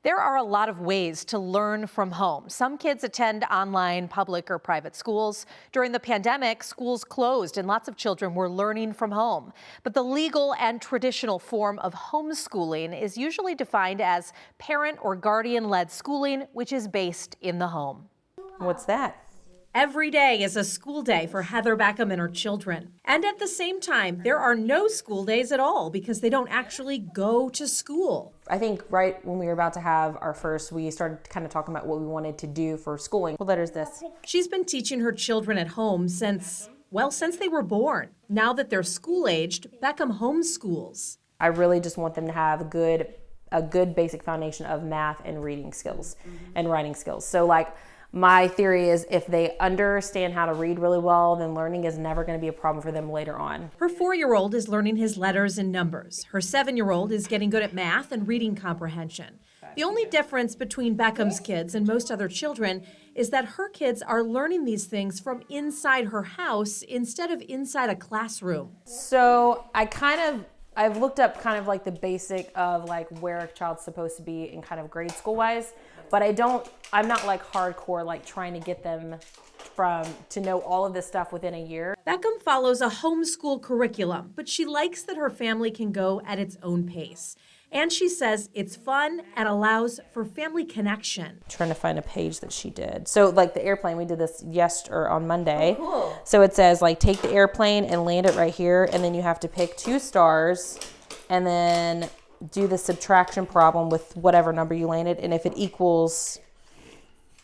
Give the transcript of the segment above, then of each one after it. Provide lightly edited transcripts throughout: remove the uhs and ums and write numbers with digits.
There are a lot of ways to learn from home. Some kids attend online, public or private schools. During the pandemic, schools closed and lots of children were learning from home. But the legal and traditional form of homeschooling is usually defined as parent or guardian-led schooling, which is based in the home. What's that? Every day is a school day for Heather Beckham and her children. And at the same time, there are no school days at all because they don't actually go to school. I think right when we were about to have our first, we started kind of talking about what we wanted to do for schooling. What letter is this? She's been teaching her children at home since they were born. Now that they're school-aged, Beckham homeschools. I really just want them to have a good basic foundation of math and reading skills and writing skills. So my theory is if they understand how to read really well, then learning is never going to be a problem for them later on. Her 4-year-old is learning his letters and numbers. Her 7-year-old is getting good at math and reading comprehension. The only difference between Beckham's kids and most other children is that her kids are learning these things from inside her house instead of inside a classroom. So I've looked up kind of like the basic of where a child's supposed to be in kind of grade school wise, but I'm not hardcore trying to get them to know all of this stuff within a year. Beckham follows a homeschool curriculum, but she likes that her family can go at its own pace. And she says it's fun and allows for family connection. Trying to find a page that she did. So the airplane, we did this on Monday. Oh, cool. So it says take the airplane and land it right here, and then you have to pick 2 stars and then do the subtraction problem with whatever number you landed, and if it equals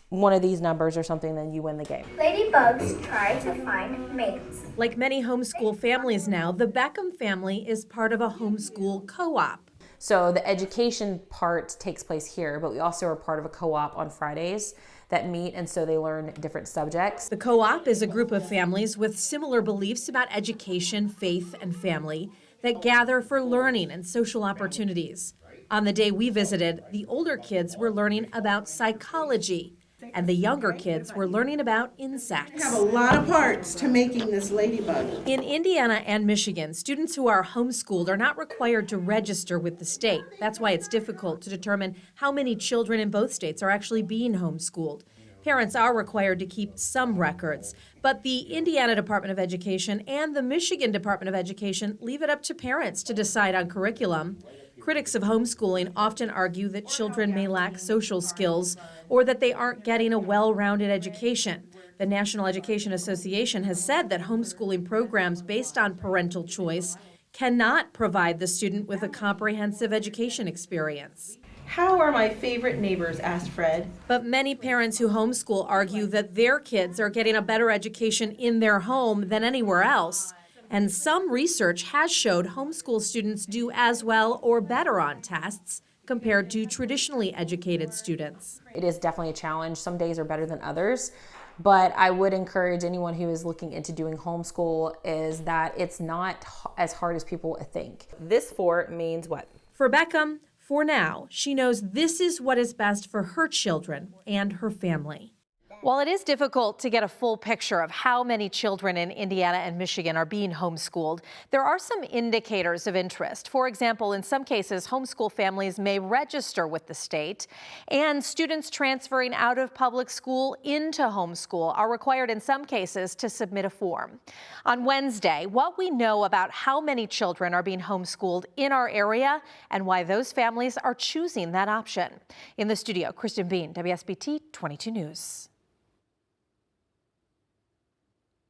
one of these numbers or something, then you win the game. Ladybugs try to find mates. Like many homeschool families now, the Beckham family is part of a homeschool co-op. So the education part takes place here, but we also are part of a co-op on Fridays that meet, and so they learn different subjects. The co-op is a group of families with similar beliefs about education, faith, and family that gather for learning and social opportunities. On the day we visited, the older kids were learning about psychology, and the younger kids were learning about insects. We have a lot of parts to making this ladybug. In Indiana and Michigan, students who are homeschooled are not required to register with the state. That's why it's difficult to determine how many children in both states are actually being homeschooled. Parents are required to keep some records, but the Indiana Department of Education and the Michigan Department of Education leave it up to parents to decide on curriculum. Critics of homeschooling often argue that children may lack social skills or that they aren't getting a well-rounded education. The National Education Association has said that homeschooling programs based on parental choice cannot provide the student with a comprehensive education experience. How are my favorite neighbors? Asked Fred. But many parents who homeschool argue that their kids are getting a better education in their home than anywhere else. And some research has showed homeschool students do as well or better on tests compared to traditionally educated students. It is definitely a challenge. Some days are better than others, but I would encourage anyone who is looking into doing homeschool is that it's not as hard as people think. This 4 means what? For Beckham, for now, she knows this is what is best for her children and her family. While it is difficult to get a full picture of how many children in Indiana and Michigan are being homeschooled, there are some indicators of interest. For example, in some cases, homeschool families may register with the state, and students transferring out of public school into homeschool are required in some cases to submit a form. On Wednesday, what we know about how many children are being homeschooled in our area and why those families are choosing that option. In the studio, Kristen Bean, WSBT 22 News.